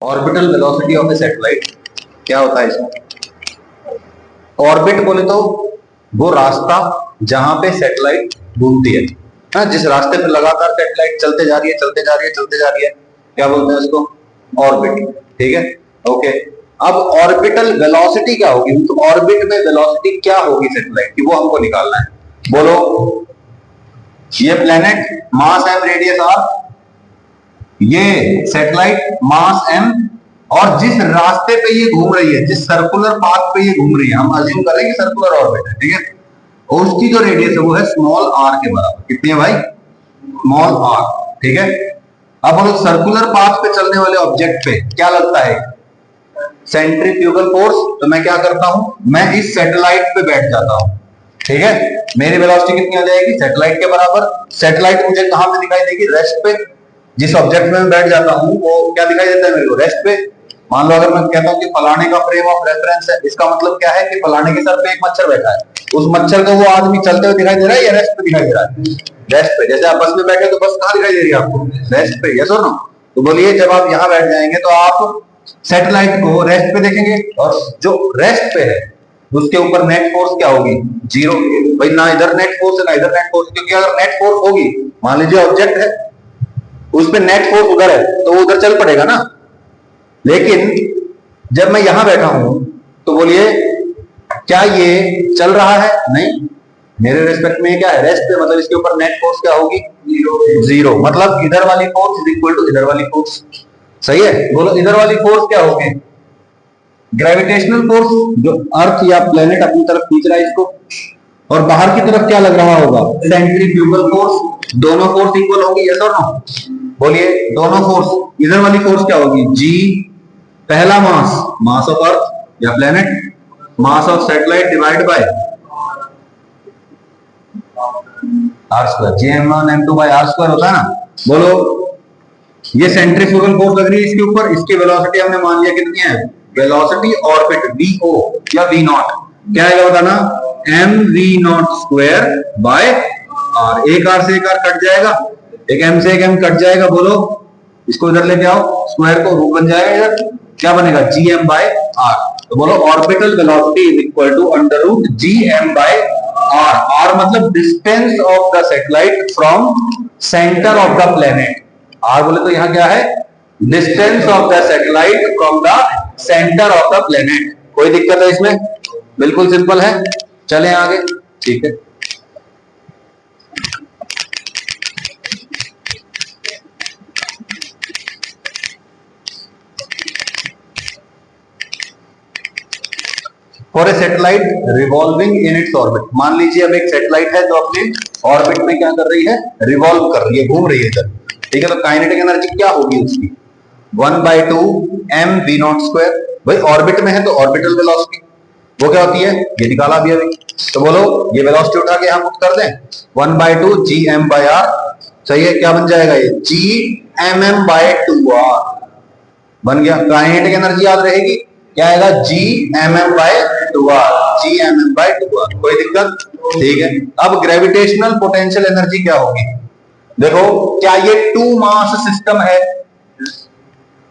Orbital velocity of A satellite क्या होता है इसमें? ऑर्बिट बोले तो वो रास्ता जहां पे सैटेलाइट घूमती है ना, जिस रास्ते पे लगातार सैटेलाइट चलते जा रही है चलते जा रही है चलते जा रही है, क्या बोलते हैं उसको? ऑर्बिट। ठीक है, ओके। अब ऑर्बिटल वेलोसिटी क्या होगी? तो ऑर्बिट में वेलोसिटी क्या होगी सैटेलाइट की, वो हमको निकालना है। बोलो। ये planet mass M radius R, ये सैटेलाइट मास एम, और जिस रास्ते पे ये घूम रही है, जिस सर्कुलर पाथ पे ये घूम रही है, हम अज्यूम करें कि सर्कुलर ऑर्बिट है, ठीक है, और उसकी जो रेडियस है वो है स्मॉल आर के बराबर। कितनी है भाई? Small R. ठीक है। अब हम लोग सर्कुलर पाथ पे चलने वाले ऑब्जेक्ट पे क्या लगता है? Centrifugal force. तो मैं क्या करता हूं, मैं इस सैटेलाइट पे बैठ जाता हूं, ठीक है। मेरी वेलोसिटी कितनी आ जाएगी? सैटेलाइट के बराबर। सैटेलाइट मुझे कहां पे दिखाई देगी? रेस्ट पे। जिस ऑब्जेक्ट में मैं बैठ जाता हूं वो क्या दिखाई देता है मेरे को? रेस्ट पे। मान लो अगर मैं कहता हूं कि फलाने का फ्रेम ऑफ रेफरेंस है, इसका मतलब क्या है कि फलाने के सर पे एक मच्छर बैठा है, उस मच्छर को वो आदमी चलते हुए दिखाई दे रहा है या रेस्ट पे दिखाई दे रहा है? रेस्ट पे। जैसे आप बस में बैठे तो बस कहां दिखाई दे रही है आपको? रेस्ट पे। यस और नो? तो बोलिए, जब आप यहां बैठ जाएंगे तो आप सैटेलाइट को रेस्ट पे देखेंगे, और जो रेस्ट पे है उसके ऊपर नेट फोर्स क्या होगी? जीरो। भाई ना इधर नेट फोर्स है ना इधर नेट फोर्स, क्योंकि अगर नेट फोर्स होगी, मान लीजिए ऑब्जेक्ट है उस पे नेट फोर्स उधर है तो वो उधर चल पड़ेगा ना। लेकिन जब मैं यहां बैठा हूं तो बोलिए, क्या ये चल रहा है? नहीं। मेरे रेस्पेक्ट में क्या है? रेस्ट पे, मतलब इसके ऊपर नेट फोर्स क्या होगी? जीरो। मतलब इधर वाली फोर्स इज इक्वल टू इधर वाली फोर्स। सही है? बोलो, इधर वाली फोर्स क्या होगी? ग्रेविटेशनल फोर्स, जो अर्थ या प्लेनेट अपनी तरफ खींच रहा है इसको, और बाहर की तरफ क्या लग रहा होगा? Centrifugal force. दोनों फोर्स इक्वल होगी, यस और नो? बोलिए, दोनों फोर्स। इधर वाली फोर्स क्या होगी? जी। पहला मास, मास ऑफ अर्थ या planet, mass of satellite divide by R square. Gm1m2 by R square होता है ना। बोलो, ये सेंट्रीफ्यूगल फोर्स लग रही है इसके ऊपर, इसकी वेलोसिटी हमने मान लिया कितनी है? वेलोसिटी ऑर्बिट vo या v नॉट, क्या आएगा बताना? mv0 square by r। एक r से एक r कट जाएगा, एक m से एक m कट जाएगा। बोलो, इसको इधर लेके आओ, स्क्वायर को रूट बन जाएगा, इधर क्या बनेगा? gm by r। तो बोलो, orbital velocity is equal to under root gm by r। r मतलब distance of the satellite from centre of the planet. R बोले तो यहां क्या है? Distance of the satellite from the centre of the planet. कोई दिक्कत है इसमें? बिल्कुल सिंपल है। चलें आगे। ठीक है, for a satellite revolving in its orbit. मान लीजिए अब एक सैटेलाइट है जो अपने ऑर्बिट में क्या कर रही है? रिवॉल्व कर रही है, घूम रही है इधर। ठीक है, तो काइनेटिक एनर्जी क्या होगी उसकी? 1/2 mv0 स्क्वायर। भाई ऑर्बिट में है तो ऑर्बिटल वेलोसिटी वो क्या होती है? ये निकाला भी अभी। तो बोलो, ये वेलोसिटी उठा के हम पुट कर दें, 1/2 gm/r। सही है? क्या बन जाएगा ये? gmm/2r बन गया। काइनेटिक एनर्जी याद रहेगी, क्या आएगा? gmm/2r, gmm/2r। कोई दिक्कत? ठीक है। अब ग्रेविटेशनल पोटेंशियल एनर्जी क्या होगी? देखो, क्या ये टू मास सिस्टम है?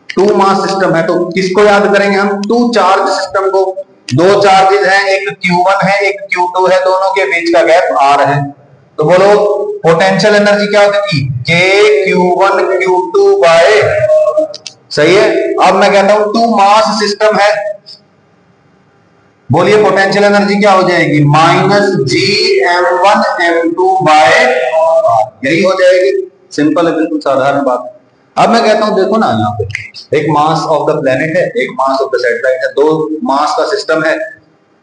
टू मास सिस्टम है तो किसको याद करेंगे हम? टू चार्ज सिस्टम को। दो चार्जेस हैं, एक Q1 है एक Q2 है, दोनों के बीच का गैप R है। तो बोलो, पोटेंशियल एनर्जी क्या होगी? KQ1 Q2 bye. सही है? अब मैं कहता हूं टू मास सिस्टम है, बोलिए पोटेंशियल एनर्जी क्या हो जाएगी? -gm1m2 bye. यही हो जाएगी। सिंपल है, बिल्कुल साधारण बात। अब मैं कहता हूं, देखो ना, यहाँ पे एक मास ऑफ द प्लेनेट है, एक मास ऑफ द सैटेलाइट है, दो मास का सिस्टम है,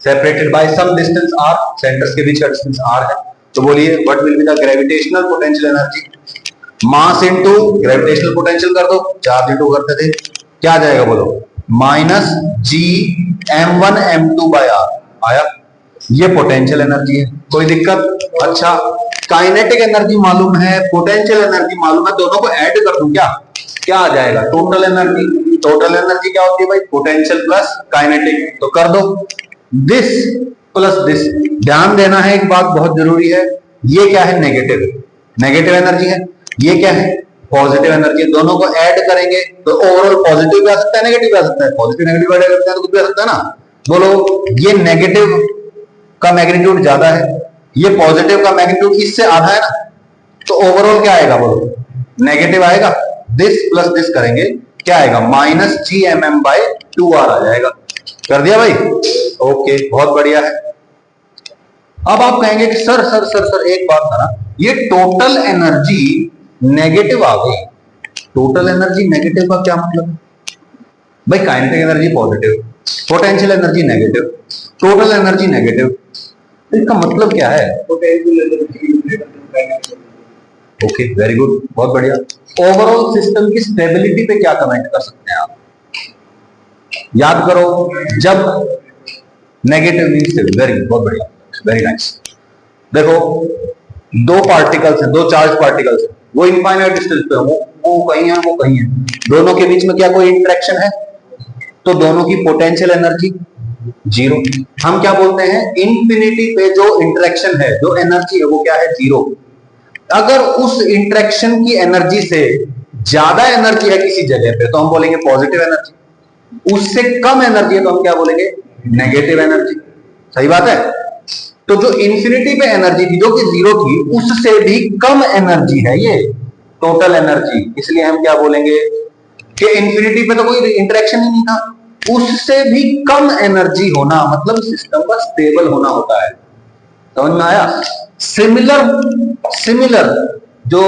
separated by some distance r, centres के बीच का डिस्टेंस r है। तो बोलिए, what will be the gravitational potential energy? Mass into gravitational potential कर दो, चार्ज इनटू करते थे, क्या आ जाएगा? बोलो, -gm1m2 बाय r आया। ये पोटेंशियल एनर्जी है। कोई दिक्कत? अच्छा, काइनेटिक एनर्जी मालूम है, पोटेंशियल एनर्जी मालूम है, दोनों को ऐड कर दूं क्या? क्या आ जाएगा? Total energy. टोटल एनर्जी क्या होती है भाई? Potential plus kinetic. तो कर दो, दिस प्लस दिस। ध्यान देना है, एक बात बहुत जरूरी है, ये क्या है? नेगेटिव। नेगेटिव एनर्जी है। ये क्या है? पॉजिटिव एनर्जी, दोनों को ऐड करेंगे तो ओवरऑल पॉजिटिव भी आ सकता है, नेगेटिव भी आ सकता है। पॉजिटिव नेगेटिव ऐड करते हैं तो कुछ भी आ सकता है ना। बोलो ये नेगेटिव का मैग्नीट्यूड ज्यादा है, ये पॉजिटिव का मैग्नीट्यूड इससे आधा है ना, तो ओवरऑल क्या आएगा, बोलो नेगेटिव आएगा। दिस प्लस दिस करेंगे क्या आएगा, -GMM/2R आ जाएगा। कर दिया भाई, ओके बहुत बढ़िया है। अब आप कहेंगे कि सर सर सर सर एक बात ना, ये टोटल एनर्जी नेगेटिव आ गई। टोटल एनर्जी नेगेटिव का क्या मतलब? भाई kinetic energy positive, potential energy negative, total energy negative, इसका मतलब क्या है? ओके वेरी गुड, बहुत बढ़िया। ओवरऑल सिस्टम की स्टेबिलिटी पे क्या कमेंट कर सकते हैं आप? याद करो, जब नेगेटिव मीन्स वेरी गुड, बहुत बढ़िया, वेरी नाइस। देखो दो पार्टिकल्स हैं, दो चार्ज पार्टिकल्स हैं, वो इनफाइनाइट डिस्टेंस पे, वो कहीं है, वो कहीं है, दोनों के बीच में क्या कोई इंटरेक्शन है? तो दोनों की पोटेंशियल एनर्जी जीरो। हम क्या बोलते हैं, इंफिनिटी पे जो इंटरेक्शन है, जो एनर्जी है वो क्या है, जीरो। अगर उस इंटरेक्शन की एनर्जी से ज्यादा एनर्जी है किसी जगह पे तो हम बोलेंगे पॉजिटिव एनर्जी, उससे कम एनर्जी है तो हम क्या बोलेंगे, नेगेटिव एनर्जी। सही बात है। तो जो इंफिनिटी पे एनर्जी थी जो कि जीरो थी, उससे भी कम एनर्जी है ये टोटल एनर्जी, इसलिए हम क्या बोलेंगे कि इंफिनिटी पे तो कोई इंटरेक्शन ही नहीं था, उससे भी कम एनर्जी होना मतलब सिस्टम का स्टेबल होना होता है। समझ में आया? सिमिलर जो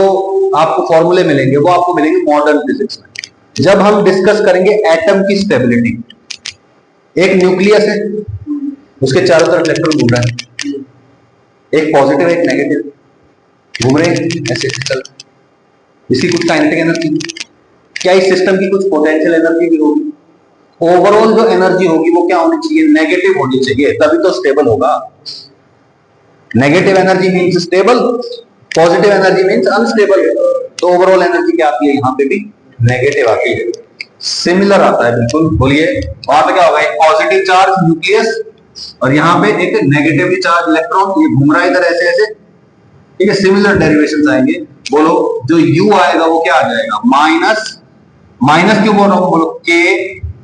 आपको फॉर्मूले मिलेंगे वो आपको मिलेंगे मॉडर्न फिजिक्स में, जब हम डिस्कस करेंगे एटम की स्टेबिलिटी। एक न्यूक्लियस है, उसके चारों तरफ इलेक्ट्रॉन घूम रहा है, एक पॉजिटिव एक नेगेटिव घूम रहे हैं, ऐसे चल, इसकी कुछ काइनेटिक एनर्जी, क्या इस सिस्टम की कुछ पोटेंशियल एनर्जी भी होगी? ओवरऑल जो एनर्जी होगी वो क्या होनी चाहिए, नेगेटिव होनी चाहिए, तभी तो स्टेबल होगा। Negative energy means stable, positive energy means unstable. तो ओवरऑल एनर्जी क्या आती है, यहाँ पे भी नेगेटिव आती है, सिमिलर आता है बिल्कुल। बोलिए वहां पे क्या होगा, एक पॉजिटिव चार्ज न्यूक्लियस और यहाँ पे एक नेगेटिवली चार्ज इलेक्ट्रॉन, ये घूम रहा है इधर ऐसे ऐसे, ठीक है, सिमिलर डेरिवेशंस आएंगे। बोलो जो U आएगा वो क्या आ जाएगा, माइनस क्यों बोल रहा हूं, बोलो K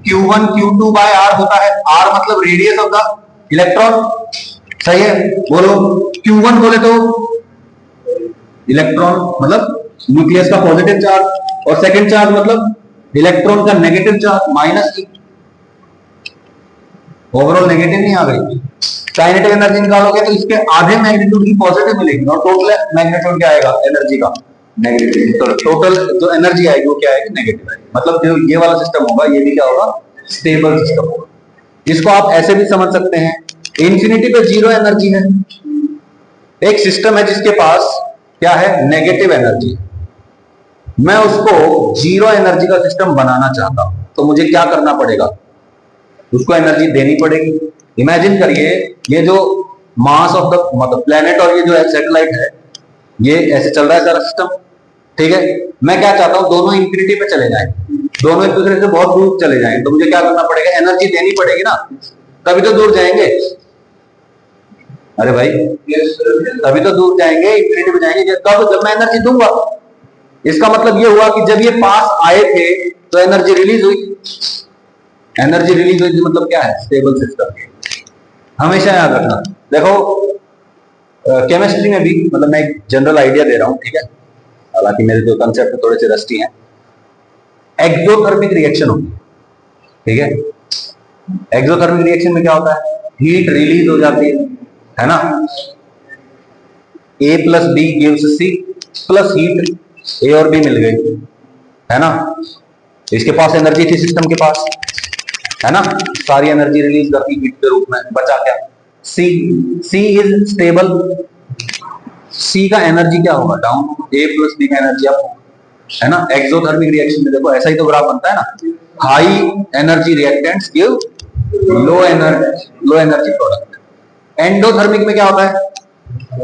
Q1 Q2 bye R होता है, R मतलब रेडियस ऑफ द इलेक्ट्रॉन, सही है। बोलो Q1 बोले तो इलेक्ट्रॉन मतलब न्यूक्लियस का पॉजिटिव चार्ज, और सेकंड चार्ज मतलब इलेक्ट्रॉन का नेगेटिव चार्ज, माइनस की, ओवरऑल नेगेटिव नहीं आ गई। काइनेटिक एनर्जी निकालोगे तो इसके आधे मैग्नीट्यूड की पॉजिटिव मिलेगी और टोटल मैग्नीट्यूड क्या आएगा एनर्जी का, नेगेटिव। तो टोटल जो एनर्जी आएगी वो क्या आएगी, नेगेटिव आएगी। मतलब जो ये वाला सिस्टम होगा ये भी क्या होगा, स्टेबल सिस्टम होगा। इसको आप ऐसे भी समझ सकते हैं, इंफिनिटी पे जीरो एनर्जी है, एक सिस्टम है जिसके पास क्या है, नेगेटिव एनर्जी, मैं उसको जीरो एनर्जी का सिस्टम बनाना चाहता हूं तो मुझे क्या करना पड़ेगा, उसको एनर्जी देनी पड़ेगी। इमेजिन करिए ये जो मास ऑफ द मतलब प्लेनेट और ये जो सैटेलाइट है, ये ऐसे चल रहा है सारा सिस्टम, ठीक है। मैं क्या चाहता हूं, दोनों इंफिनिटी पे चले जाएं, दोनों एक दूसरे से बहुत दूर चले जाएं, तो मुझे क्या करना पड़ेगा, एनर्जी देनी पड़ेगी ना, तभी तो दूर जाएंगे। अरे भाई तभी तो दूर जाएंगे, इंफिनिटी पे जाएंगे कब, जब मैं एनर्जी दूंगा। इसका मतलब ये हुआ कि जब ये पास आए थे तो एनर्जी रिलीज हुई, एनर्जी रिलीज हुई मतलब क्या है, स्टेबल सिस्टम। हमेशा याद रखना। देखो केमिस्ट्री में भी, मतलब मैं एक जनरल आइडिया दे रहा हूं, ठीक है, हालांकि मेरे जो कंसेप्ट थोड़े से रस्टी हैं। एक्सोथर्मिक रिएक्शन होगी, ठीक है। एक्सोथर्मिक रिएक्शन में क्या होता है, हीट रिलीज हो जाती है ना, A plus B gives C plus heat, A और B मिल गई, है ना। इसके पास एनर्जी थी सिस्टम के पास, है ना, सारी एनर्जी रिलीज करती हीट के रूप में, बचा क्या, C इज स्टेबल, C का एनर्जी क्या होगा, डाउन, A प्लस B का एनर्जी अप, है ना। एक्सोथर्मिक रिएक्शन में देखो ऐसा ही तो ग्राफ बनता है ना, high energy reactants give low energy product. Endothermic में क्या होता है,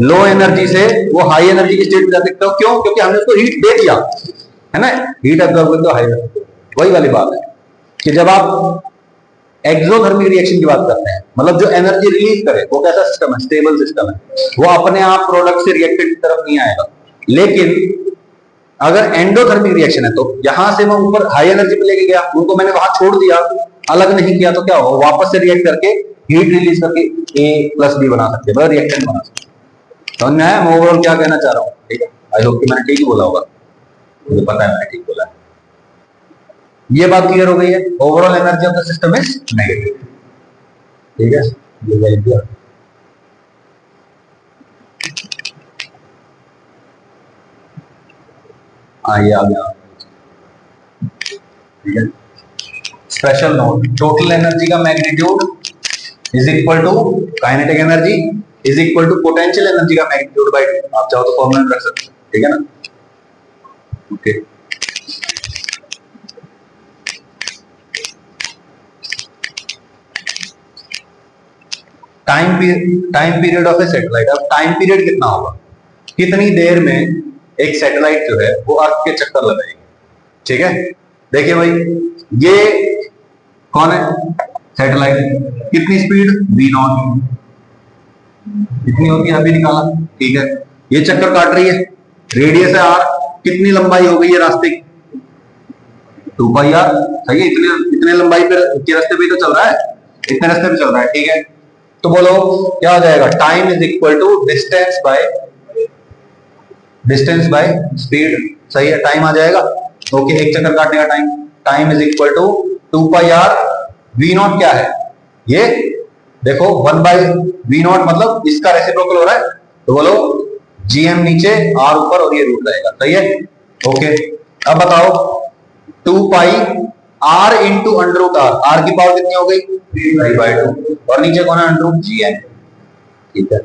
लो एनर्जी से वो हाई एनर्जी की स्टेट में जा सकते हो, क्यों, क्योंकि हमने उसको हीट दे दिया, है ना, हीट एब्जॉर्ब कर दो हाई। वही वाली बात है कि जब आप एक्सोथर्मिक रिएक्शन की बात करते हैं, मतलब जो एनर्जी रिलीज करे वो कैसा सिस्टम है, स्टेबल सिस्टम है, वो अपने आप प्रोडक्ट से रिएक्टेंट की तरफ नहीं आएगा। लेकिन अगर एंडोथर्मिक रिएक्शन है तो यहां से मैं ऊपर हाई एनर्जी पे लेके गया, उनको मैंने वहां छोड़ दिया, अलग नहीं किया, तो क्या होगा, वापस से रिएक्ट करके हीट रिलीज करके A+B बना सकते हैं, रिएक्टेंट बना सकते हैं। समझ में आया मैं ओवरऑल क्या कहना चाह रहा हूँ? ठीक है, आई होप कि मैंने ठीक ही बोला होगा, मुझे पता है मैंने ठीक बोला है। ये बात क्लियर हो गई है, overall energy of the system is negative. ठीक है, ये वैल्यू ये आ गया। ठीक है, स्पेशल नोट, टोटल एनर्जी का magnitude is equal to kinetic energy is equal to potential energy का मैग्नीट्यूड बाय 2। आप चाहो तो फॉर्मूला में रख सकते हैं, ठीक है ना। Okay, time period of A satellite. अब टाइम पीरियड कितना होगा, कितनी देर में एक सैटेलाइट जो है वो अर्थ के चक्कर लगाएगी। ठीक है, देखिए भाई, ये कौन है सैटेलाइट, कितनी स्पीड v0 कितनी होती है अभी निकाला। ठीक है, ये चक्कर काट रही है, रेडियस है r, कितनी लंबाई हो गई है रास्ते की 2πr। सही है, इतने लंबाई पे के रास्ते पे तो चल रहा है, इतने रास्ते पे चल रहा है। ठीक है, तो बोलो क्या हो जाएगा, time is equal to distance by speed. सही है, टाइम आ जाएगा। ओके, एक चक्कर काटने का time, time is equal to 2πr। v0 क्या है, ये देखो 1/v0 मतलब इसका रेसिप्रोकल हो रहा है, तो बोलो gm नीचे r ऊपर और ये रूट रहेगा। सही है, ओके। अब बताओ 2π r इंटू √r, r की पावर कितनी हो गई 3/2 और नीचे कौन है √gm। ठीक है,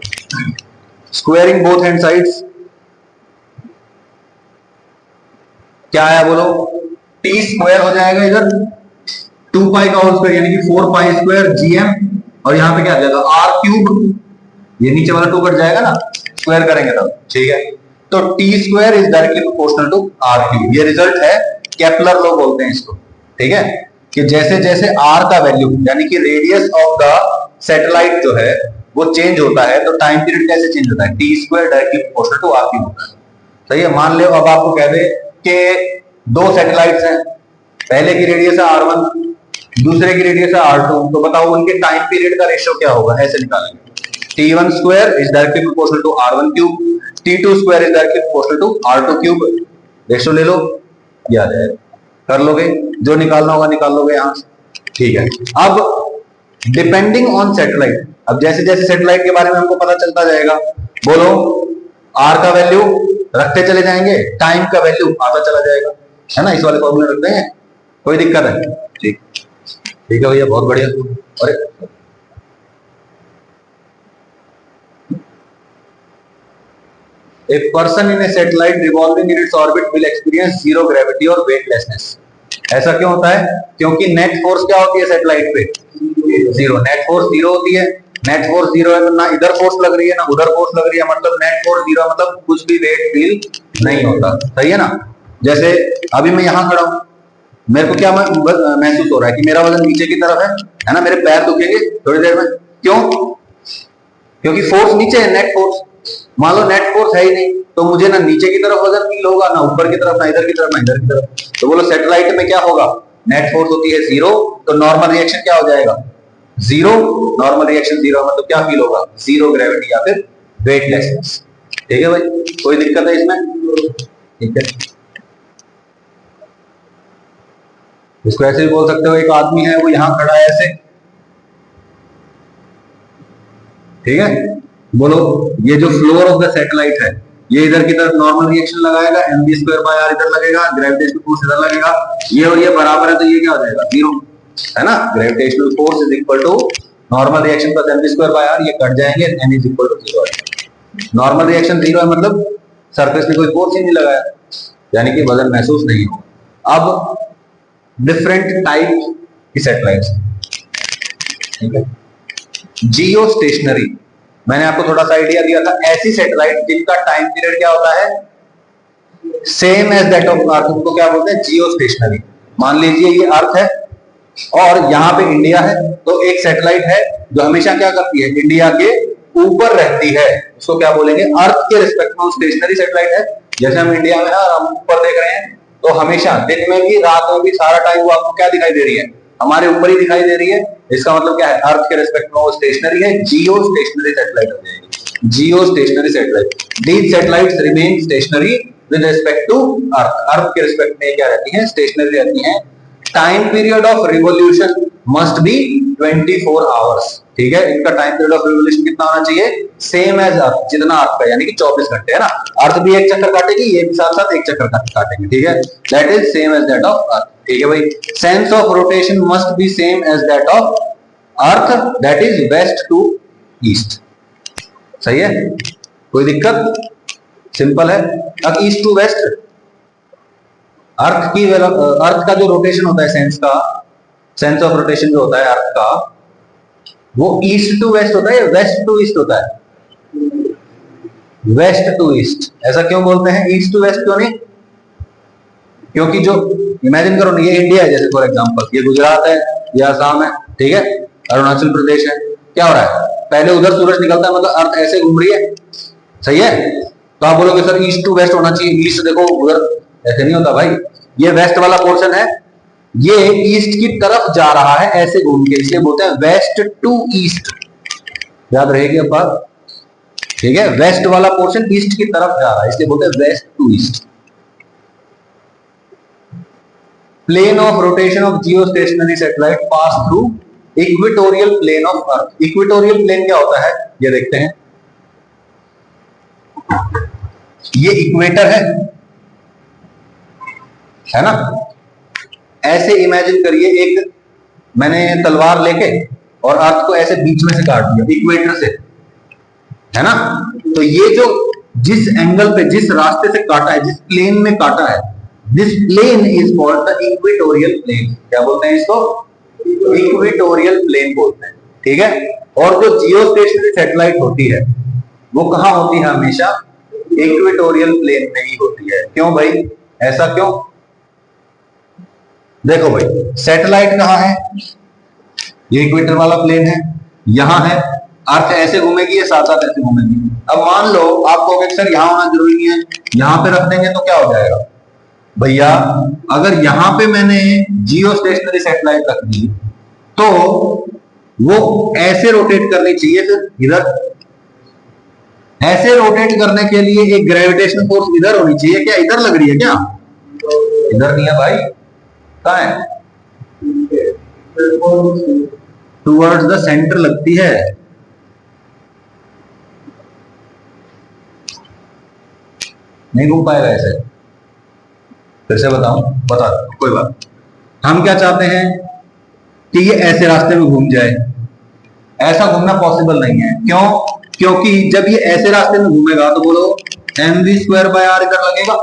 स्क्वायरिंग बोथ हैंड साइड्स क्या आया बोलो, t स्क्वायर हो जाएगा इधर 2π का होल स्क्वायर यानी कि 4π² gm और यहां पे क्या आ जाएगा r³, ये नीचे वाला 2 कट जाएगा ना, स्क्वायर करेंगे तब। ठीक है, तो t square is directly proportional to r³। ये रिजल्ट है, केपलर लॉ बोलते हैं इसको। ठीक है, कि जैसे जैसे r का वैल्यू यानी कि रेडियस ऑफ द सैटेलाइट जो है वो चेंज होता है, तो टाइम पीरियड कैसे चेंज होता है, t square directly proportional to r³ होता है। सही है, मान लो अब आपको कह दे कि दो सैटेलाइट्स हैं, पहले की रेडियस है r1, दूसरे की रेडियस है r2, तो बताओ उनके टाइम पीरियड का रेशियो क्या होगा, ऐसे निकालेंगे। t1 square is directly proportional to r1³, t2 square is directly proportional to r2³। Ratio ले लो, ये आ जाएगा, कर लोगे, जो निकालना होगा निकाल लोगे यहां से। ठीक है, अब डिपेंडिंग ऑन सैटेलाइट, अब जैसे जैसे सैटेलाइट के बारे में हमको पता चलता जाएगा, बोलो r का वैल्यू रखते चले जाएंगे, टाइम का वैल्यू आता चला जाएगा, है ना। इस वाले फॉर्मूले रखते हैं, कोई दिक्कत है? ठीक, ठीक है भैया, बहुत बढ़िया। अरे A person in a satellite revolving in its orbit will experience zero gravity और weightlessness। ऐसा क्यों होता है, क्योंकि नेट फोर्स क्या होती है सैटेलाइट पे, जीरो। नेट फोर्स जीरो होती है, नेट फोर्स जीरो है तो ना इधर फोर्स लग रही है ना उधर फोर्स लग रही है, मतलब नेट फोर्स जीरो, मतलब कुछ भी वेट फील नहीं होता। सही है ना। जैसे अभी मैं यहाँ खड़ा हूँ, मेरे को क्या महसूस हो रहा है कि मेरा वजन नीचे की तरफ है ना, मेरे पैर दुखेंगे थोड़ी देर में, क्यों, क्योंकि फोर्स नीचे है, नेट फोर्स। मान लो नेट फोर्स है ही नहीं, तो मुझे ना नीचे की तरफ वजन फील होगा, ना ऊपर की तरफ, ना इधर की तरफ, ना इधर की तरफ। तो बोलो सेटेलाइट में क्या होगा, नेट फोर्स होती है जीरो, तो नॉर्मल रिएक्शन क्या हो जाएगा, जीरो। नॉर्मल रिएक्शन जीरो मतलब क्या फील होगा, जीरो ग्रेविटी या फिर वेटलेसनेस। ठीक है भाई, कोई दिक्कत है इसमें? ठीक है, इसको ऐसे भी बोल सकते हो, एक आदमी है वो यहां खड़ा है ऐसे, ठीक है, बोलो ये जो फ्लोर ऑफ द सैटेलाइट है, ये इधर की तरफ नॉर्मल रिएक्शन लगाएगा, mv²/r इधर लगेगा, ग्रेविटेशनल फोर्स इधर लगेगा, ये और ये बराबर है, तो ये क्या हो जाएगा, जीरो, है ना। Gravitational force is equal to normal reaction plus mv²/r, ये कट जाएंगे, n is equal to zero. Normal reaction zero है मतलब सरफेस में कोई फोर्स ही नहीं लगाया, यानी कि वजन महसूस नहीं होगा। अब डिफरेंट टाइप की सैटेलाइट्स, ठीक है। जियो स्टेशनरी, मैंने आपको थोड़ा सा आइडिया दिया था, ऐसी सैटेलाइट जिनका टाइम पीरियड क्या होता है, same as that of earth, उनको क्या बोलते हैं, जियो स्टेशनरी। मान लीजिए ये अर्थ है और यहाँ पे इंडिया है, तो एक सैटेलाइट है जो हमेशा क्या करती है, इंडिया के ऊपर रहती है, उसको क्या बोलेंगे, अर्थ के रिस्पेक्ट में स्टेशनरी सैटेलाइट है। जैसे हम इंडिया में हम ऊपर देख रहे हैं तो हमेशा दिन में भी रात में भी सारा टाइम वो आपको क्या दिखाई दे रही है, हमारे ऊपर ही दिखाई दे रही है। इसका मतलब क्या है, अर्थ के रिस्पेक्ट में वो स्टेशनरी है, जियो स्टेशनरी सैटेलाइट हो जाएगी, geostationary satellite. These satellites remain stationary with respect to earth, earth के रिस्पेक्ट में क्या रहती है, स्टेशनरी रहती है। Time period of revolution must be 24 hours, ठीक है। इनका टाइम पीरियड ऑफ रिवोल्यूशन कितना होना चाहिए, सेम एज अर्थ, जितना अर्थ का, यानी कि 24 घंटे है ना। अर्थ भी एक चक्कर काटेगी, ये भी साथ साथ एक चक्कर काटेंगे, ठीक है। That is same as that of earth, ठीक है भाई। Sense of rotation must be same as that of earth, that is west to east, सही है, कोई दिक्कत, सिंपल है। अब ईस्ट टू वेस्ट, अर्थ का जो रोटेशन होता है, सेंस ऑफ रोटेशन जो होता है अर्थ का, वो ईस्ट टू वेस्ट होता है या वेस्ट टू ईस्ट होता है, वेस्ट टू ईस्ट। ऐसा क्यों बोलते हैं, ईस्ट टू वेस्ट क्यों नहीं, क्योंकि जो इमेजिन करो, ये इंडिया है जैसे फॉर एग्जांपल, ये गुजरात है, ये आसाम है, ठीक है, अरुणाचल प्रदेश है, क्या हो रहा है, पहले उधर सूरज निकलता है, मतलब अर्थ ऐसे घूम रही है, सही है। तो आप बोलोगे सर ईस्ट टू वेस्ट होना चाहिए, ईस्ट देखो उधर, ऐसे नहीं होता भाई, ये वेस्ट वाला पोर्शन है, ये ईस्ट की तरफ जा रहा है ऐसे घूम के, इसलिए बोलते हैं वेस्ट टू ईस्ट, याद रहेगी अब बात, ठीक है। वेस्ट वाला पोर्शन ईस्ट की तरफ जा रहा है, इसलिए बोलते हैं west to east. Plane of rotation of geostationary satellite pass through equatorial plane of earth. Equatorial plane क्या होता है, ये देखते हैं, ये इक्वेटर है ना। ऐसे इमेजिन करिए, एक मैंने तलवार लेके और अर्थ को ऐसे बीच में से काट दिया इक्वेटर से, है ना। तो ये जो जिस एंगल पे, जिस रास्ते से काटा है, जिस प्लेन में काटा है, this plane is called the equatorial plane. क्या बोलते हैं इसको, इक्वेटोरियल प्लेन बोलते हैं, ठीक है। और जो जियोस्टेशनरी सैटेलाइट होती है वो कहां होती है, हमेशा इक्वेटोरियल प्लेन में ही होती है। क्यों भाई, ऐसा क्यों, देखो भाई, सैटेलाइट कहां है, ये इक्वेटर वाला प्लेन है, यहां है, अर्थ ऐसे घूमेगी, ये साथ साथ ऐसे घूमेगी। अब मान लो आपको सर यहां होना जरूरी नहीं है, यहां पे रख देंगे तो क्या हो जाएगा भैया, अगर यहां पे मैंने जियो स्टेशनरी सैटेलाइट रख दी तो वो ऐसे रोटेट करनी चाहिए, फिर इधर ऐसे रोटेट करने के लिए एक ग्रेविटेशनल फोर्स इधर होनी चाहिए, क्या इधर लग रही है क्या, इधर नहीं है भाई, कहां है, टुवर्ड्स द सेंटर लगती है। नहीं घूम पाएगा ऐसे, फिर से बताऊं, बता कोई बात। हम क्या चाहते हैं कि ये ऐसे रास्ते में घूम जाए, ऐसा घूमना पॉसिबल नहीं है, क्यों, क्योंकि जब ये ऐसे रास्ते में घूमेगा तो बोलो mv²/r इधर लगेगा,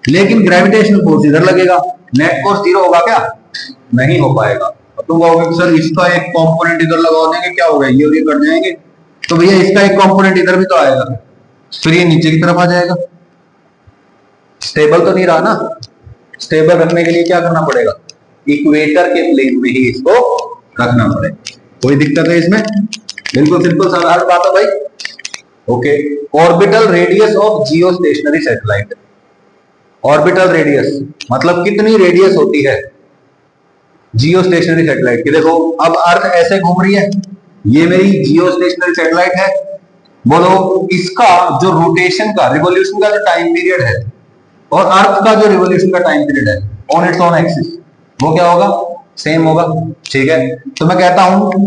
लेकिन ग्रेविटेशनल फोर्स इधर लगेगा, नेट फोर्स 0 होगा क्या, नहीं हो पाएगा। तो सर इसका एक कंपोनेंट इधर लगा देंगे, क्या होगा, ये और ये कट जाएंगे, तो भैया इसका एक कंपोनेंट इधर भी तो आएगा, फिर ये नीचे की तरफ आ जाएगा, स्टेबल तो नहीं रहा ना। स्टेबल रखने के लिए क्या करना पड़ेगा, इक्वेटर के प्लेन में ही इसको रखना पड़ेगा। कोई दिक्कत है इसमें, बिल्कुल सिंपल साधारण बात है भाई। Okay, orbital radius of geostationary satellite. Orbital radius मतलब कितनी रेडियस होती है जियोस्टेशनरी सैटेलाइट की। देखो अब अर्थ ऐसे घूम रही है, ये मेरी जियोस्टेशनरी सैटेलाइट है, बोलो इसका जो रोटेशन का, रिवोल्यूशन का जो टाइम पीरियड है और अर्थ का जो रिवोल्यूशन का टाइम पीरियड है ऑन इट्स ओन एक्सिस, वो क्या होगा, सेम होगा, ठीक है। तो मैं कहता हूं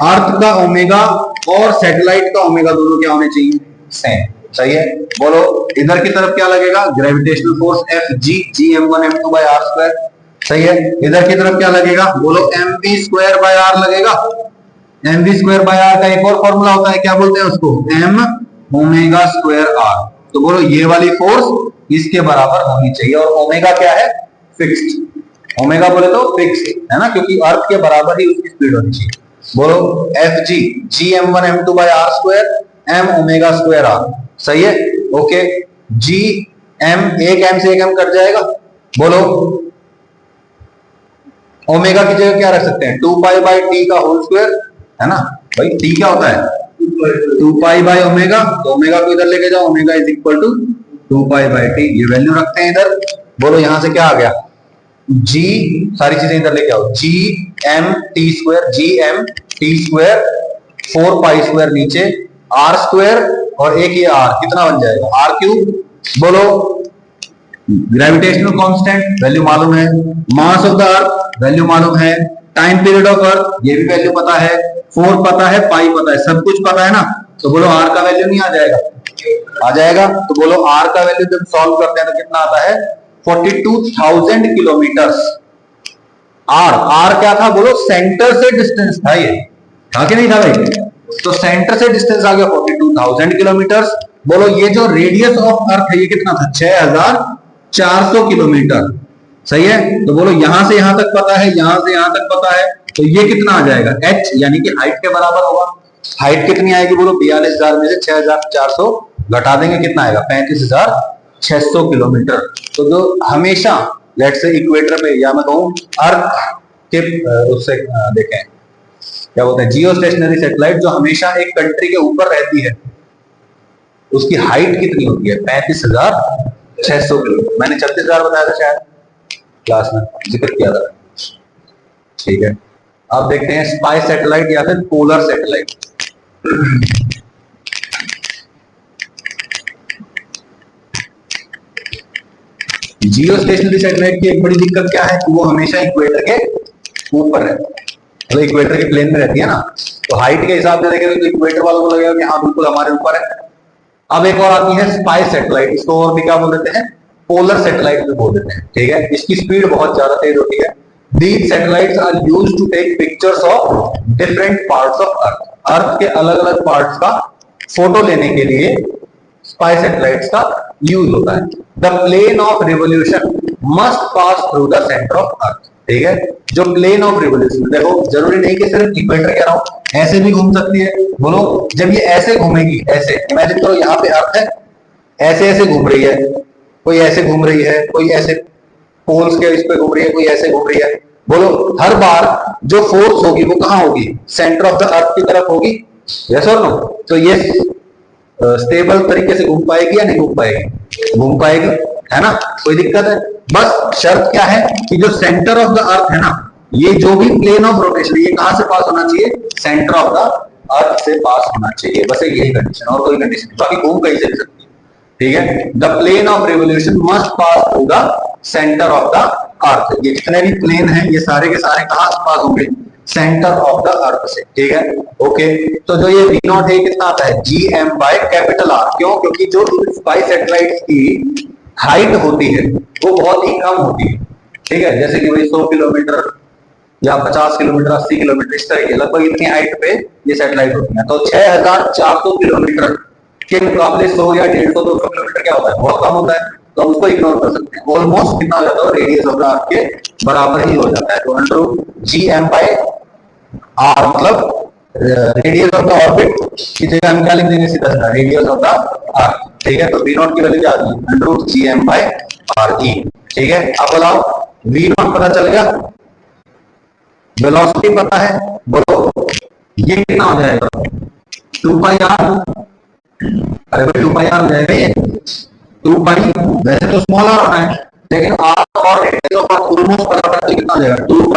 अर्थ का ओमेगा और सैटेलाइट का ओमेगा दोनों क्या होने चाहिए, सेम, सही है। बोलो इधर की तरफ क्या लगेगा, ग्रेविटेशनल फोर्स Fg gm1m2/r², सही है। इधर की तरफ क्या लगेगा, बोलो mv²/r लगेगा। mv²/r का एक और फॉर्मूला होता है, क्या बोलते हैं उसको, m ω²r। तो बोलो ये वाली फोर्स इसके बराबर होनी चाहिए, और ओमेगा क्या है, फिक्स्ड, ओमेगा बोले तो फिक्स्ड है ना, क्योंकि अर्थ के बराबर ही उसकी स्पीड होनी चाहिए। बोलो Fg gm1m2/r² m ω²r, सही है। ओके, जी एम, एक एम से एक एम कट जाएगा, बोलो ओमेगा की जगह क्या रख सकते हैं, 2π/t का होल स्क्वायर, है ना भाई, t क्या होता है 2π/ω, तो ओमेगा को इधर लेके जाओ, omega is equal to 2π/t, ये वैल्यू रखते हैं इधर। बोलो यहां से क्या आ गया, g, सारी चीजें इधर लेके आओ, gmt², 4π² नीचे, r² और एक ये r, कितना बन जाएगा, r³। बोलो ग्रेविटेशनल कांस्टेंट वैल्यू मालूम है, mass of the earth value मालूम है, टाइम पीरियड ऑफ अर्थ ये भी वैल्यू पता है, 4 पता है, पाई पता है, सब कुछ पता है ना। तो बोलो r का वैल्यू नहीं आ जाएगा, आ जाएगा। तो बोलो r का वैल्यू जब सॉल्व करते हैं तो कितना आता है, 42,000 किलोमीटर। r क्या था, बोलो सेंटर से डिस्टेंस था, ये था कि नहीं था भाई। तो सेंटर से डिस्टेंस आ गया 42,000 किलोमीटर। बोलो ये जो रेडियस ऑफ अर्थ है ये कितना था, 6,400 किलोमीटर, सही है। तो बोलो यहां से यहां तक पता है, यहां से यहां तक पता है, तो ये कितना आ जाएगा, h यानी कि हाइट के बराबर होगा। हाइट कितनी आएगी, बोलो 42,000 में से 6,400 घटा देंगे, कितना आएगा, 35,600 किलोमीटर। तो जो हमेशा लेट्स से इक्वेटर पे, या मैं कहूं अर्थ के उससे देखें क्या बोलते हैं, जियो स्टेशनरी सैटेलाइट जो हमेशा एक कंट्री के ऊपर रहती है, उसकी हाइट कितनी होती है, 35,600 किलोमीटर। मैंने 36,000 बताया था शायद क्लास में, जिक्र किया था, ठीक है। अब देखते हैं स्पाई सैटेलाइट या फिर पोलर सैटेलाइट। जियो स्टेशनरी सैटेलाइट की एक बड़ी दिक्कत क्या है कि वो हमेशा इक्वेटर के ऊपर रहती है, मतलब इक्वेटर के प्लेन में रहती है ना। तो हाइट के हिसाब से देखें तो इक्वेटर वालों को लगेगा कि हाँ बिल्कुल हमारे ऊपर है। अब एक और आती है स्पाई सैटेलाइट, इसको और भी क्या बोल देते हैं, पोलर सैटेलाइट भी बोल देते हैं, ठीक है। इसकी स्पीड बहुत ज्यादा तेज होती है। These satellites are used to take pictures of different parts of Earth. अर्थ के अलग अलग पार्ट्स का फोटो लेने के लिए स्पाई सैटेलाइट्स का यूज होता है। The plane of revolution must pass through the centre of earth, ठीक है। जो प्लेन ऑफ रिवोल्यूशन, देखो जरूरी नहीं कि सिर्फ इक्वेटर कह रहा हूं, ऐसे भी घूम सकती है। बोलो जब ये ऐसे घूमेगी, ऐसे इमेजिन करो यहाँ पे अर्थ है, ऐसे ऐसे घूम रही है, कोई ऐसे घूम रही है, कोई ऐसे पोल्स के इस पे घूम रही है, कोई ऐसे घूम रही है। बोलो हर बार जो फोर्स होगी वो कहां होगी, सेंटर ऑफ द अर्थ की तरफ होगी, यस और नो। तो ये स्टेबल तरीके से घूम पाएगी या नहीं घूम पाएगी, घूम पाएगी, है ना। कोई दिक्कत है, बस शर्त क्या है कि जो सेंटर ऑफ द अर्थ है ना, ये जो भी प्लेन ऑफ रोटेशन ये कहां से पास होना चाहिए, सेंटर ऑफ द अर्थ से पास होना चाहिए, बस एक यही कंडीशन, और कोई कंडीशन नहीं। बाकी घूम कहीं से भी सकती है, ठीक है। The plane of revolution must pass through the centre of the earth. ये जितने भी प्लेन हैं ये सारे के सारे कहां से पास होंगे, सेंटर ऑफ द अर्थ से, ठीक है। ओके, तो जो ये V0 है कितना आता है, Gm/R। क्यों, क्योंकि जो स्पाई सैटेलाइट की हाइट होती है वो बहुत ही कम होती है, ठीक है। जैसे कि भाई 100 किलोमीटर या 50 किलोमीटर, 80 किलोमीटर, इस तरह की लगभग इतनी हाइट पे ये सैटेलाइट होती है। तो 6,400 किलोमीटर के मुकाबले 100 या 150 200 किलोमीटर क्या होता है, बहुत कम होता है। तो हम उसको इग्नोर कर सकते हैं। ऑलमोस्ट कितना हो जाता है, रेडियस ऑफ द अर्थ के बराबर ही हो जाता है। तो Gm/R मतलब रेडियस ऑफ द ऑर्बिट की जगह हम क्या लिख देंगे, सीधा सीधा रेडियस ऑफ द अर्थ, ठीक है। तो V0 की वैल्यू क्या आ गई, Gm/RE, ठीक है। अब बताओ V0 पता चल गया, वेलोसिटी पता है, बोलो ये कितना हो जाएगा, 2πr। अरे भाई 2πr हो जाएगा ये, 2π वैसे तो स्मॉल आर होना है, लेकिन r और रेडियस ऑफ अर्थ ऑलमोस्ट बराबर है, कितना हो जाएगा, 2π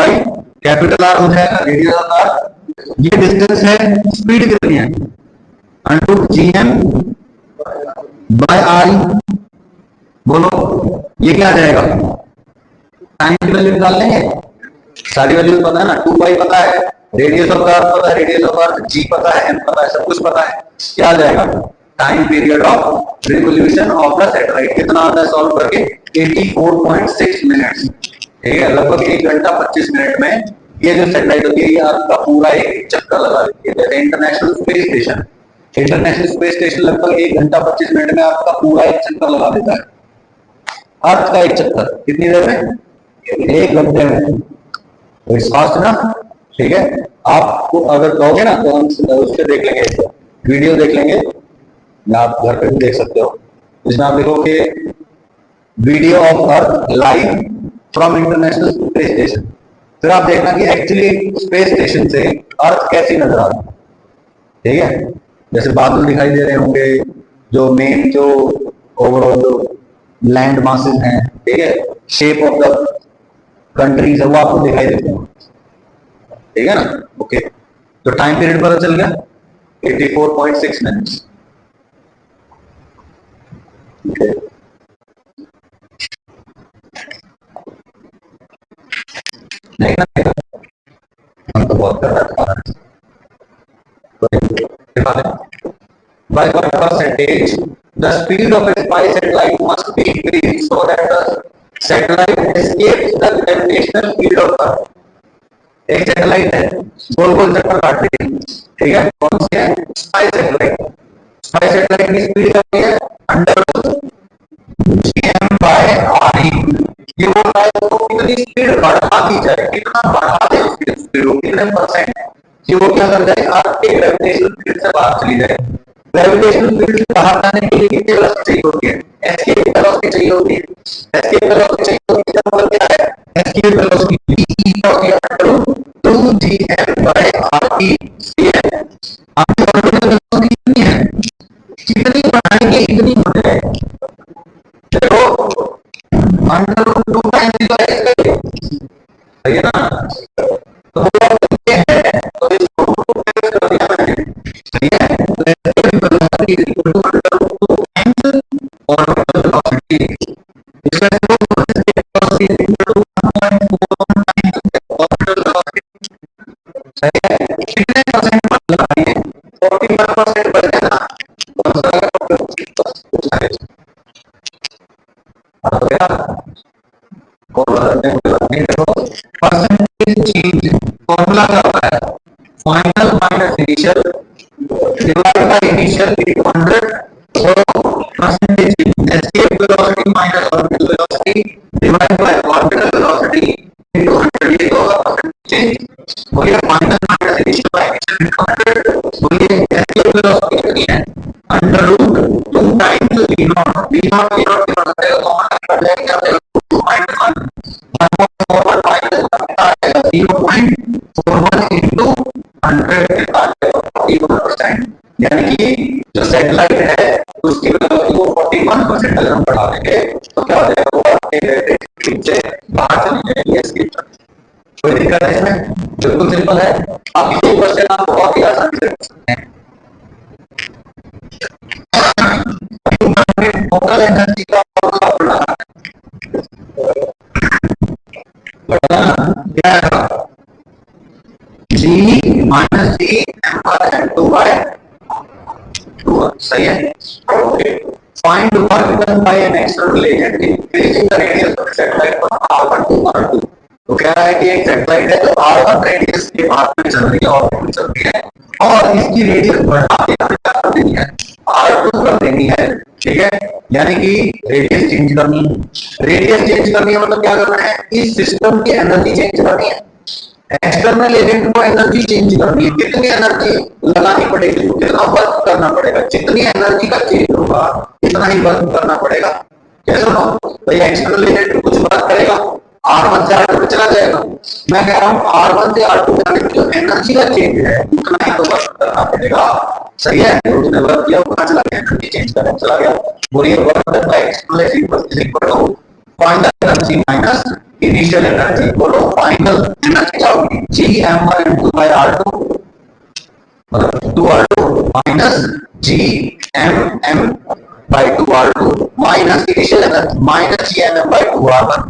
कैपिटल R हो जाएगा, रेडियस ऑफ अर्थ। ये डिस्टेंस है, स्पीड कितनी है, √Gm/RE। बोलो ये क्या आ जाएगा, टाइम की वैल्यू निकाल लेंगे, सारी वैल्यू पता है ना, 2π पता है, रेडियस ऑफ अर्थ पता है, रेडियस ऑफ अर्थ G पता है, M पता है, सब कुछ पता है। क्या आ जाएगा, time period of revolution of the satellite कितना आता है सॉल्व करके, 84.6 मिनट्स, ठीक है। लगभग 1 घंटा 25 मिनट में ये जो सैटेलाइट होती है ये अर्थ का पूरा एक चक्कर लगा देती है। जैसे इंटरनेशनल स्पेस स्टेशन लगभग 1 घंटा 25 मिनट में अर्थ का पूरा एक चक्कर लगा देता है। अर्थ का एक चक्कर कितनी देर में, 1 घंटे में। तो इस फास्ट ना, ठीक है। आपको अगर कहोगे ना तो हम उससे देख लेंगे, वीडियो देख लेंगे, या आप घर पे भी देख सकते हो। इसमें आप देखोगे video of earth live from international space station, फिर आप देखना कि एक्चुअली स्पेस स्टेशन से अर्थ कैसी नजर आती है, ठीक है। जैसे बादल दिखाई दे रहे होंगे, जो मेन जो ओवरऑल जो लैंड मासेस हैं, ठीक है, शेप ऑफ द कंट्रीज है, वो आपको दिखाई देते हैं, ठीक है ना। ओके, तो टाइम पीरियड पता चल गया 84.6 मिनट्स। हम तो बहुत कर रहा था। By what percentage the speed of a spy satellite must be increased so that the satellite escapes the gravitational field of Earth? एक सैटेलाइट है, गोल गोल चक्कर काट रही है, ठीक है, कौन सी है? Spy satellite. स्पाई सैटेलाइट की स्पीड कितनी है? Under GM by R E. ये बोल रहा है तो कितनी स्पीड बढ़ा दी जाए, कितना बढ़ा दे उसकी स्पीड को, कितने परसेंट, कि वो क्या कर जाए, अर्थ के ग्रेविटेशनल फील्ड से बाहर चली जाए। ग्रेविटेशनल फील्ड से बाहर जाने के लिए कितनी वेलोसिटी चाहिए होती है? एस्केप वेलोसिटी चाहिए होती है। एस्केप वेलोसिटी चाहिए होती है, मतलब क्या है? Escape velocity v equal to 2gm by rt। आपकी ऑर्बिटल वेलोसिटी कितनी है? कितनी बढ़ाएंगे इतनी बढ़ जाएगी। देखो अंडर रूट 2 टाइम्स तो है, सही है ना। तो वो ये है, तो इसको कर दिया मैंने, सही है। तो escape velocity equal to under root 2 times orbital velocity. इसका escape velocity equal to 1.41 times orbital velocity, सही है। कितने परसेंट बढ़ रही है? 41% बढ़ गया ना। कौन सा आ गया? परसेंटेज चेंज फॉर्मूला क्या होता है? Final minus initial divide by initial 100 और percentage escape velocity minus orbital velocity divide by orbital velocity into 100। ये होगा परसेंटेज चेंज। और ये final minus initial by initial 100। तो ये एस्केप वेलोसिटी कितनी है? Under root 2 times v naught. v naught v naught के बराबर है, कॉमन कर लेंगे क्या देगा? 2.1 0.41 into 100 यानी कि जो सैटेलाइट है उसकी वेलोसिटी को 41% अगर हम बढ़ा देंगे तो क्या हो जाएगा? वो से बाहर चली जाएगी इसकी। कोई दिक्कत है इसमें? बिल्कुल सिंपल है। आप इसी क्वेश्चन आप बहुत ही आसानी से कर सकते हैं। टोटल एनर्जी का फॉर्मूला क्या है? जी माइनस जी एम पर है 2 बाय 2, सही है। Okay, find work done by an external agent increasing the radius of satellite from r1 to r2। तो कह रहा है कि एक सैटेलाइट है जो r1 रेडियस के पास में चल रही है, ऑर्बिट में चल रही है, और इसकी रेडियस बढ़ा के कर देनी है, r2 कर देनी है, ठीक है। यानी कि रेडियस चेंज करनी है। रेडियस चेंज करनी है मतलब क्या करना है? इस सिस्टम की एनर्जी चेंज करनी है। एक्सटर्नल एजेंट को एनर्जी चेंज करनी है। कितनी एनर्जी लगानी पड़ेगी? कितना वर्क करना पड़ेगा? जितनी एनर्जी का चेंज होगा इतना ही वर्क करना पड़ेगा। कैसे सुनो भाई, एक्सटर्नल एजेंट कुछ वर्क करेगा, R1 से R2 चला जाएगा। मैं कह रहा हूँ R1 से R2 जाने की जो एनर्जी का चेंज है उतना ही तो वर्क करना पड़ेगा, सही है। उसने वर्क किया, वो कहाँ चला गया? एनर्जी चेंज करने चला गया। बोलिए work done by external agent is equal to final energy minus initial energy. बोलो फाइनल एनर्जी क्या होगी? G m1 into by r2 मतलब 2r2 minus G m by 2r2 minus initial energy minus G m by 2r1।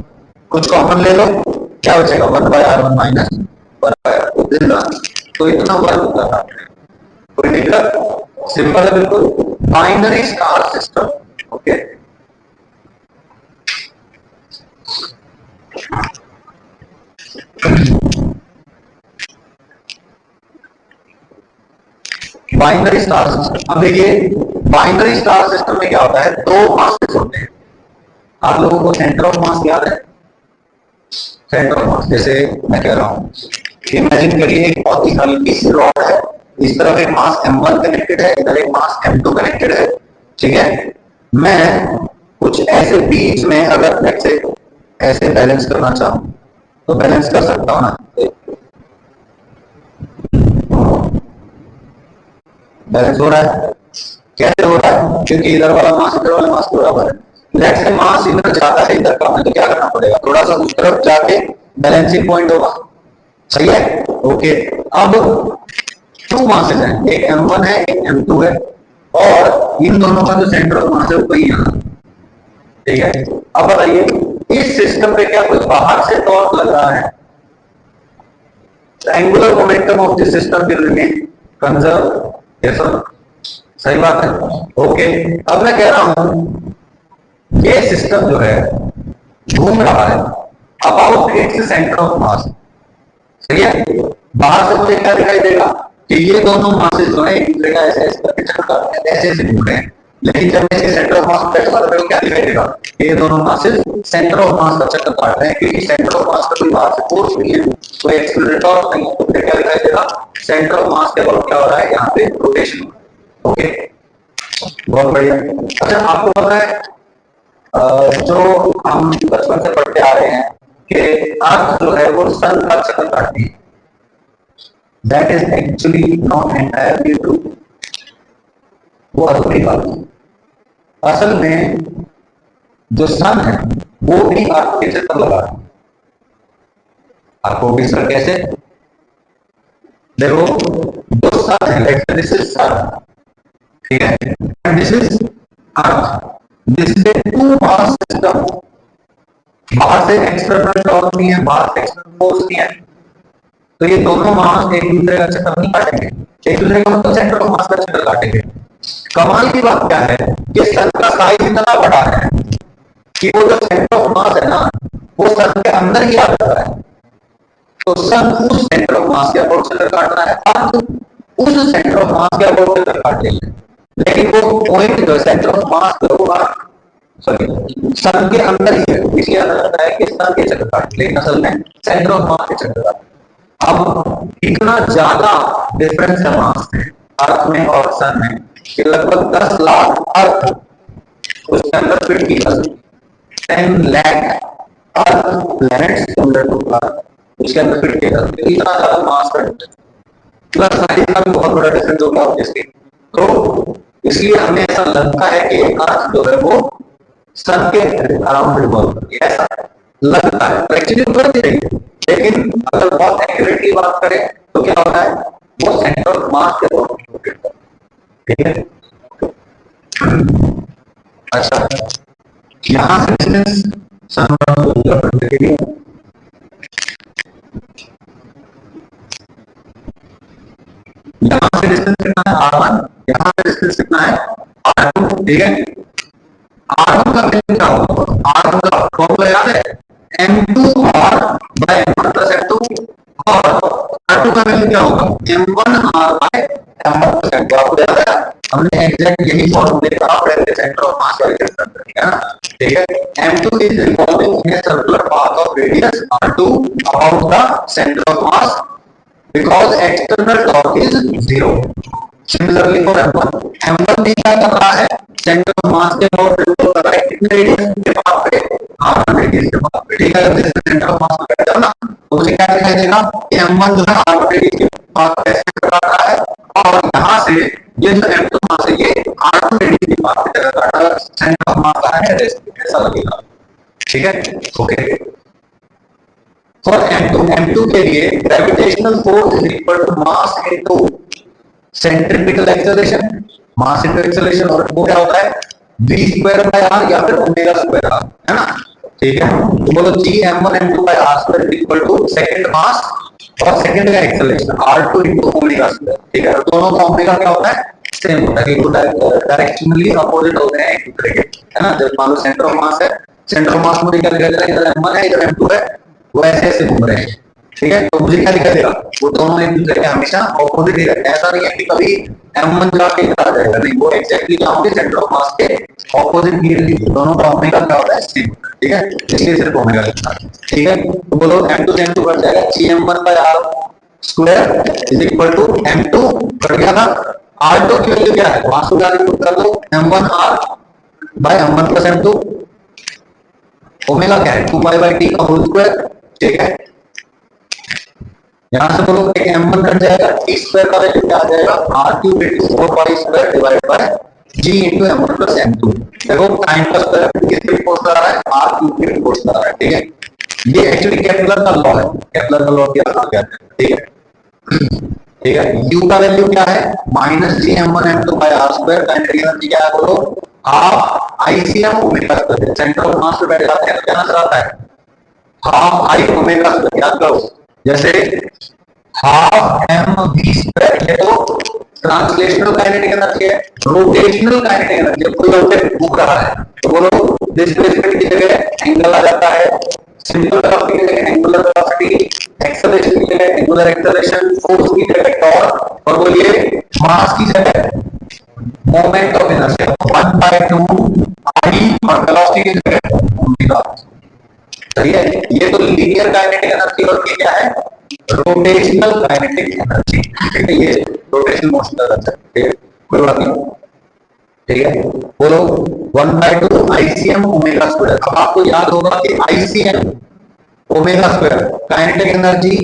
कुछ common ले लो, क्या बचेगा? 1 by r1 minus 1 by r2। तो इतना वर्क करना है। कोई दिक्कत? सिंपल है बिल्कुल। Binary star system, okay. Binary star system, अब देखिए बाइनरी स्टार सिस्टम में क्या होता है? दो मासेस होते हैं। आप लोगों को सेंटर ऑफ मास याद है? सेंटर ऑफ मास, जैसे मैं कह रहा हूँ, इमेजिन करिए एक बहुत ही हल्की सी रॉड है, इस तरफ एक मास m1 कनेक्टेड है, इधर एक मास m2 कनेक्टेड है, ठीक है। मैं कुछ ऐसे बीच में अगर ऐसे बैलेंस करना चाहूँ तो बैलेंस कर सकता हूँ ना? बैलेंस हो रहा है, कैसे हो रहा है? क्योंकि इधर वाला मास इधर वाला मास बराबर है। लेट्स से मास इधर ज्यादा है इधर कम है, तो क्या करना पड़ेगा? थोड़ा सा उस तरफ जाके बैलेंसिंग पॉइंट होगा। सही है, ओके। अब टू मासेस हैं, एक M1 है एक M2 है, और इन दोनों का जो सेंटर ऑफ मास है वो कहीं यहाँ, ठीक है। अब बताइए इस सिस्टम पे क्या कुछ बाहर से टॉर्क लग रहा है? Angular momentum of this system will remain conserve, yes sir, सही बात है, ओके। अब मैं कह रहा हूं ये सिस्टम जो है घूम रहा है अबाउट इट्स सेंटर ऑफ मास, सही है। बाहर से मुझे क्या दिखाई देगा कि ये दोनों मासेस जो है एक दूसरे का ऐसे ऐसे करके चक्कर काट रहे हैं, ऐसे ऐसे घूम रहे हैं, लेकिन जब मैं इसके सेंटर ऑफ मास पे चक्कर काट क्या दिखाई देगा? ये दोनों मासेस सेंटर ऑफ मास का चक्कर काट रहे हैं, क्योंकि सेंटर ऑफ मास का कोई बाहर से फोर्स नहीं है, कोई एक्सीलरेटर नहीं है, तो फिर क्या दिखाई देगा? सेंटर ऑफ मास के अबाउट क्या हो रहा है? यहाँ पे रोटेशन हो रहा है, ओके, बहुत बढ़िया। अच्छा, आपको पता है जो हम बचपन से पढ़ते आ रहे हैं कि अर्थ जो है वो सन का चक्कर काटती है, that is actually not entirely true, वो अधूरी बात है। असल में जो सन है वो भी अर्थ के चक्कर लगा रहा है। आपको भी सर कैसे? देखो जो सन है, लाइक दिस इज सन, ठीक है, and this is earth, this is two mass system. बाहर से एक्सटर्नल टॉर्क नहीं है, बाहर से एक्सटर्नल फोर्स नहीं है, तो ये दोनों मास एक दूसरे का चक्कर नहीं काटेंगे, एक दूसरे का मतलब सेंटर ऑफ मास का चक्कर काटेंगे। कमाल की बात क्या है कि सन का साइज इतना बड़ा है कि वो जो सेंटर ऑफ मास है ना वो सन के अंदर ही आ जाता है, तो सन उस सेंटर ऑफ मास के अबाउट चक्कर काट रहा है, अर्थ उस सेंटर ऑफ मास के अबाउट चक्कर काट रही है, लेकिन वो पॉइंट जो सेंटर ऑफ मास होगा सॉरी सन के अंदर ही है, इसलिए लगता है कि सन के चक्कर काट, लेकिन असल में सेंटर ऑफ मास के चक्कर काट। अब इतना ज्यादा डिफरेंस है मास में अर्थ में और सन में कि लगभग 10 लाख अर्थ उसके अंदर फिट की जा सकती, 10 लाख अर्थ प्लैनेट्स उसके अंदर फिट किया जा सकती है, इतना ज्यादा मास का प्लस साइज का भी बहुत बड़ा डिफरेंस होगा ऑब्वियसली। तो इसलिए हमें ऐसा लगता है कि अर्थ जो है वो सन के अराउंड रिवॉल्व करती है, ऐसा लगता है, एक्चुअली उधर भी नहीं है, लेकिन अगर बहुत एक्यूरेटली बात करें तो क्या होता है? वो सेंटर ऑफ मास के रोटेट करता है, ठीक है। अच्छा, यहां से डिस्टेंस सन के लिए यहां से डिस्टेंस कितना है? R1, यहां से डिस्टेंस कितना है? R2, ठीक है। R1 का वैल्यू क्या होगा? R1 का फॉर्मूला याद है? M2R by M1 plus M2, और R2 का वैल्यू क्या होगा? M1R by M1 plus M2, आपको याद है? हमने एग्जैक्ट यही फॉर्मूले का पहले सेंटर ऑफ मास वाले केस में किया ना, ठीक है। M2 is revolving in a circular path of radius R2 about the center of mass because external torque is 0. Similarly for M1, M1 भी क्या कर रहा है? सेंटर ऑफ मास के अबाउट रिवॉल्व कर रहा है, कितने रेडियस के पास पे? R1 रेडियस के पास पे, ठीक है। अगर सेंटर ऑफ मास पे बैठा ना तो मुझे क्या दिखाई देगा कि M1 जो है R1 रेडियस के पास पे ऐसे कर रहा है, और यहाँ से ये जो M2 मास है ये R2 रेडियस के पास पे चला रहा है, सेंटर ऑफ मास का है ऐसा लगेगा, ठीक है, ओके। फॉर M2 के लिए gravitational force is equal to mass into centripetal acceleration, mass into acceleration, और वो क्या होता है? v स्क्वायर बाय r या फिर ओमेगा स्क्वायर r, है ना, ठीक है। तो बोलो Gm1 m2 by r square equal to second mass और सेकंड का acceleration r2 into omega square, ठीक है। दोनों का ओमेगा क्या होता है? सेम होता है, डायरेक्शनली अपोजिट होते हैं एक दूसरे के, है ना। जब मान लो सेंटर ऑफ मास है, सेंटर ऑफ मास मुझे क्या दिखाई दे रहा है? इधर M1 है इधर M2 है, वो ऐसे ऐसे घूम रहे हैं, ठीक है। तो मुझे क्या दिखाई देगा? वो दोनों एक दूसरे के हमेशा ऑपोजिट ही रहते हैं, ऐसा नहीं है कि कभी M1 जाके इधर आ जाएगा, नहीं, वो एक्जैक्टली क्या होंगे? सेंटर ऑफ मास के ऑपोजिट गियर, दोनों का ओमेगा क्या होता है? सेम, ठीक है, इसलिए सिर्फ ओमेगा लिखना है, ठीक है। तो बोलो M2 से M2 कट जाएगा, Gm1 by r square is equal to M2 cut गया ना, R2 की वैल्यू क्या है? वहां से जाके पुट कर दो M1R by M1 plus M2, omega क्या है? 2 पाई बाय t का होल स्क्वायर, ठीक है। यहां से बोलो एक M1 कट जाएगा, t स्क्वायर का वैल्यू क्या आ जाएगा? R3 4 pi square divide by G into M1 plus M2। देखो टाइम का स्क्वायर किसके रिपोर्ट कर रहा है, R क्यूब के रिपोर्ट कर रहा है, ठीक है। ये एक्चुअली केपलर का लॉ है, केपलर का लॉ क्या है, ठीक है। ठीक है, U का वैल्यू क्या है, minus G M one M two by R square. Kinetic energy क्या है बोलो, half I C M omega square. Centre of mass पे बैठ जाते हैं, क्या नजर आता है, हाफ आई ओमेगा स्क्वायर। याद करो, जैसे हाफ एम वी स्क्वायर, ये तो ट्रांसलेशनल काइनेटिक एनर्जी है। रोटेशनल काइनेटिक एनर्जी, कोई ऑब्जेक्ट घूम रहा है तो बोलो डिस्प्लेसमेंट की जगह एंगल आ जाता है, सिंपल वेलोसिटी की जगह एंगुलर वेलोसिटी, एक्सेलरेशन की जगह एंगुलर एक्सेलरेशन, फोर्स की जगह टॉर्क, और बोलिए मास की जगह मोमेंट ऑफ इनर्शिया 1/2 आई, और वेलोसिटी की जगह ओमेगा। सही है, ये तो लीनियर काइनेटिक एनर्जी, और ये क्या है, रोटेशनल काइनेटिक एनर्जी। ठीक है, ये रोटेशनल मोशन का रहता है, ठीक है, कोई बात नहीं, ठीक है। बोलो 1/2 ICM ओमेगा स्क्वायर। अब आपको याद होगा कि ICM omega square kinetic energy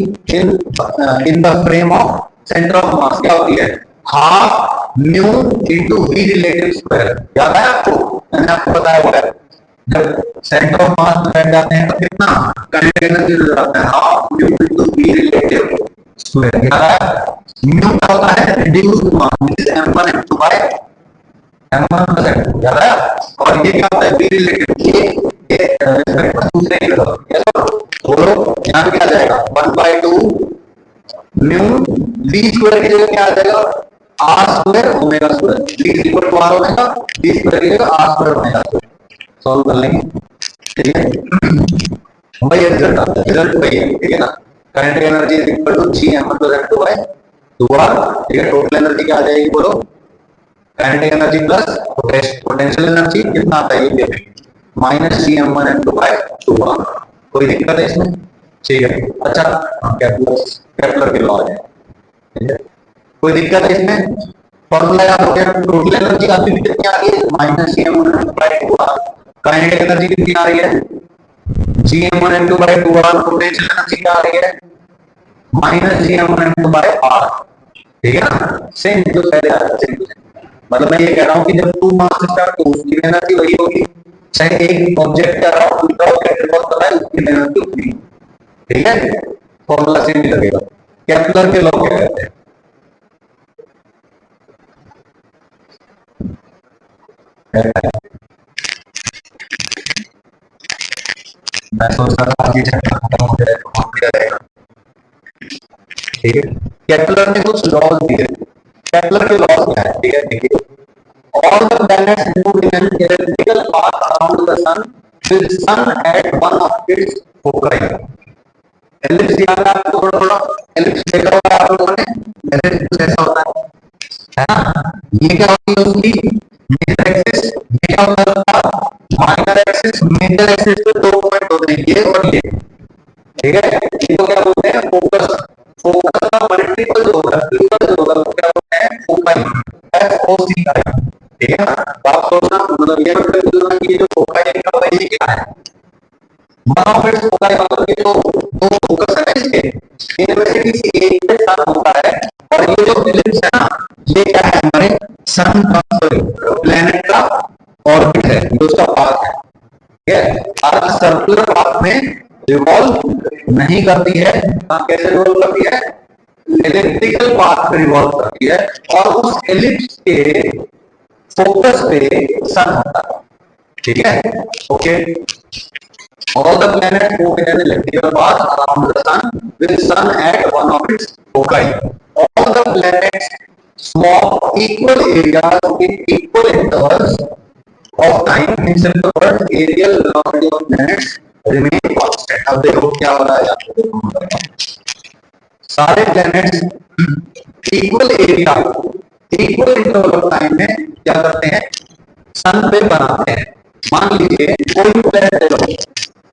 in the frame of centre of mass क्या होती है, half mu into V relative square. याद है आपको, मैंने आपको बताया हुआ है, जब सेंटर ऑफ मास में बैठ जाते हैं तो कितना काइनेटिक एनर्जी नजर आता है, half mu into V relative square. याद है, म्यू क्या होता है, reduced mass, which is m1 m2 by m1 plus m2। याद है, और ये क्या होता है, वी रिलेटिव, ये दूसरे की तरफ। यस बोलो, यहां क्या आ जाएगा, 1/2 म्यू वी स्क्वायर की जगह क्या आ जाएगा, R square omega square. V is equal to R omega, V square की जगह R square omega square. Solve कर लेंगे, ठीक है। भाई रिजल्ट आता है, रिजल्ट वही है, ठीक है ना। Kinetic energy is equal to G m1 plus m2 by 2r, ठीक है। टोटल एनर्जी क्या आ जाएगी बोलो, kinetic energy plus potential energy कितना आता है, ये देखेंगे, minus ji m1 m2 by 2r। कोई दिक्कत है इसमें, ठीक है। अच्छा, केपलर के लॉ है, ठीक है, कोई दिक्कत है इसमें। फॉर्मूला याद हो गया, टोटल एनर्जी आपकी कितनी आ रही है, minus m1 m2 by 2r। Kinetic energy कितनी आ रही है, gm1 m2 by 2r। Potential energy क्या आ रही है, minus gm1 m2 by r, ठीक है ना। सेम जो पहले आ रहा है, मतलब मैं ये कह रहा हूं कि जब टू मास स्टार्ट तो उसकी एनर्जी वही होगी, चाहे एक ऑब्जेक्ट का रहा हो, दूसरा ऑब्जेक्ट रिवॉल्व कर रहा है, उसकी एनर्जी उतनी, ठीक है। फॉर्मूला सेम ही लगेगा। केपलर के लॉ क्या कहते हैं, मैं सोच रहा था कि चैप्टर खत्म हो जाए तो हम क्या रहेगा, ठीक है। केपलर ने कुछ लॉज दिए, केपलर के लॉज क्या है, ठीक है, देखिए। All the planets move in an elliptical path around the sun, with sun at one of its foci. Ellipse याद है आपको, थोड़ा थोड़ा एलिप्स देखा होगा आप लोगों ने, एलिप्स ऐसा होता है ना। ये क्या होती है उसकी मेजर एक्सिस, ये क्या होता है माइनर एक्सिस। मेजर एक्सिस पे दो पॉइंट होते हैं, ये और ये, ठीक है। इसको क्या बोलते हैं, फोकस। फोकस का मल्टीपल जो होगा, ट्रिपल जो होगा, वो क्या बोलते हैं, फोकाई, FOCI, ठीक है ना। आप सोचना, मतलब ये मतलब बोलना कि जो फोकाई का वही क्या है, वन ऑफ इट्स फोकाई, मतलब ये जो दो फोकस है इसके, इनमें से किसी एक के साथ होता है। और ये जो एलिप्स है ना, ये क्या है, हमारे सन का प्लेनेट का ऑर्बिट है, ये उसका पाथ है, ठीक है। अर्थ सर्कुलर पाथ में रिवॉल्व नहीं करती है, कैसे रिवॉल्व करती है, एलिप्टिकल पाथ पे रिवॉल्व करती है, और उस एलिप्स के फोकस पे सन होता है, ठीक है, okay. All the planets move in an elliptical path around the sun, with sun at one of its foci. All the planets swap equal areas in equal intervals of time. In simple words, areal velocity of planets remain constant. अब देखो क्या हो रहा है, सारे planets equal area, equal interval of time में क्या करते हैं, सन पे बनाते हैं। मान लीजिए कोई प्लेनेट ले लो,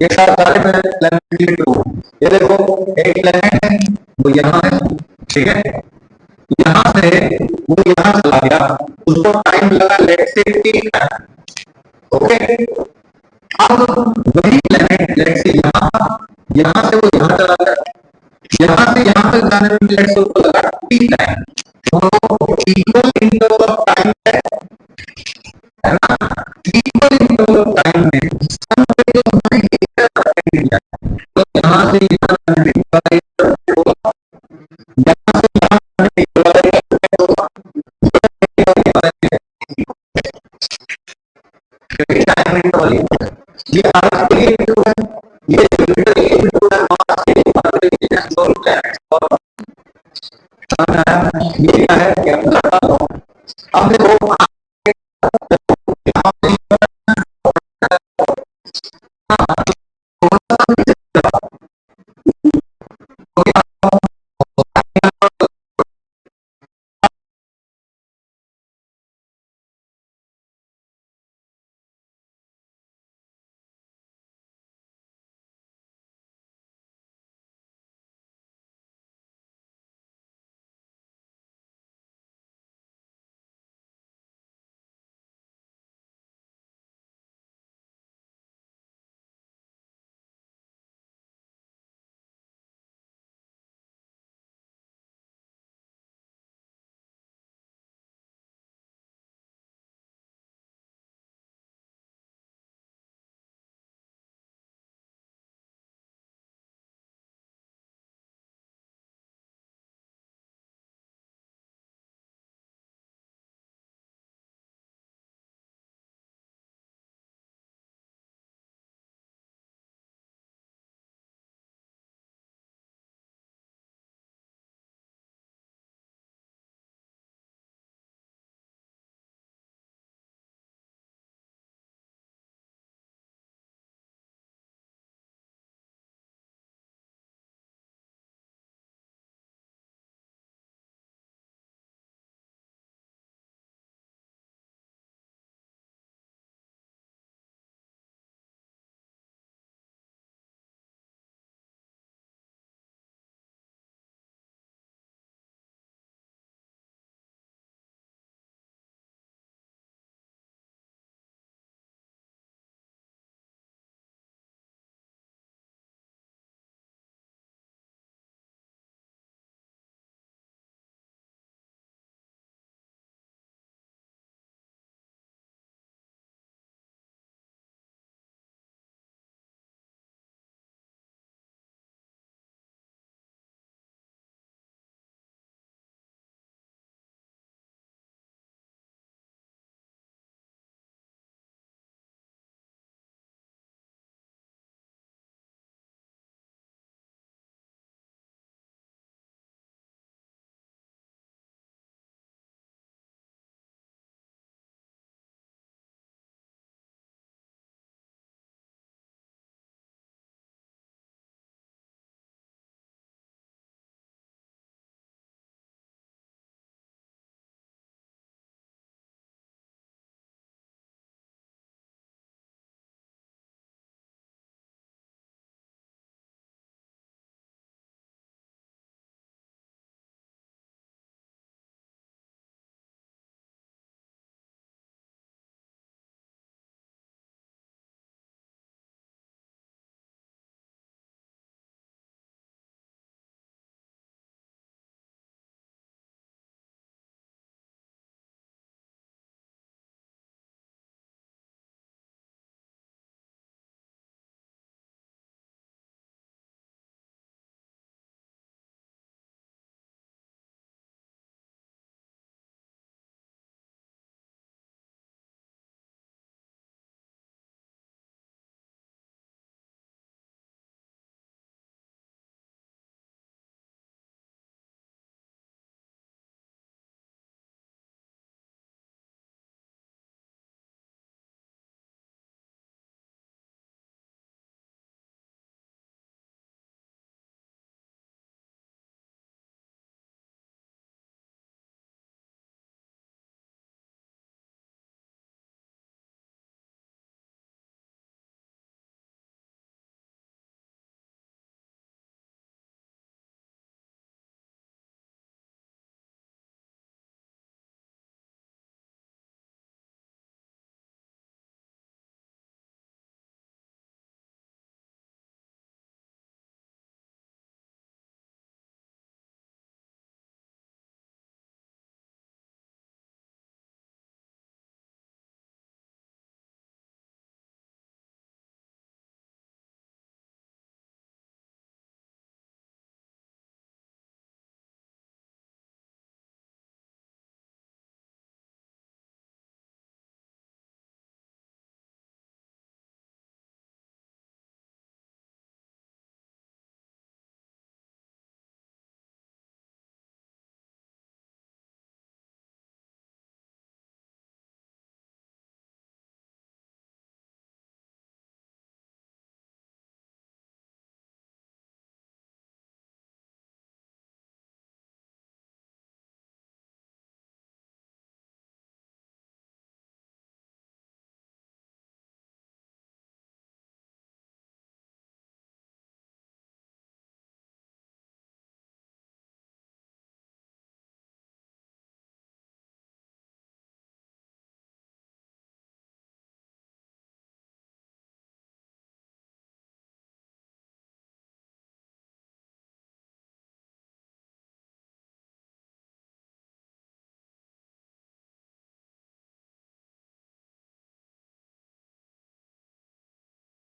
ये सारे प्लेनेट के टू, ये देखो एक प्लेनेट है वो यहाँ है, ठीक है, यहाँ से वो यहाँ चला गया, उसको टाइम लगा let's say t time, okay. अब वही प्लेनेट लेट्स से यहाँ से वो यहाँ चला गया, यहाँ से यहाँ तक जाने में लेट्स से उसको लगा t टाइम। दोनों इक्वल इंटरवल ऑफ टाइम है, है ना, इक्वल इंटरवल ऑफ टाइम में सन रे जो हमारे एरिया तक मिल जाए, तो यहाँ से यहाँ जाने में वाला एरिया होगा, यहाँ से यहाँ जाने में वाला एरिया होगा, क्योंकि टाइम इंटरवल ये आज के लिए है, ये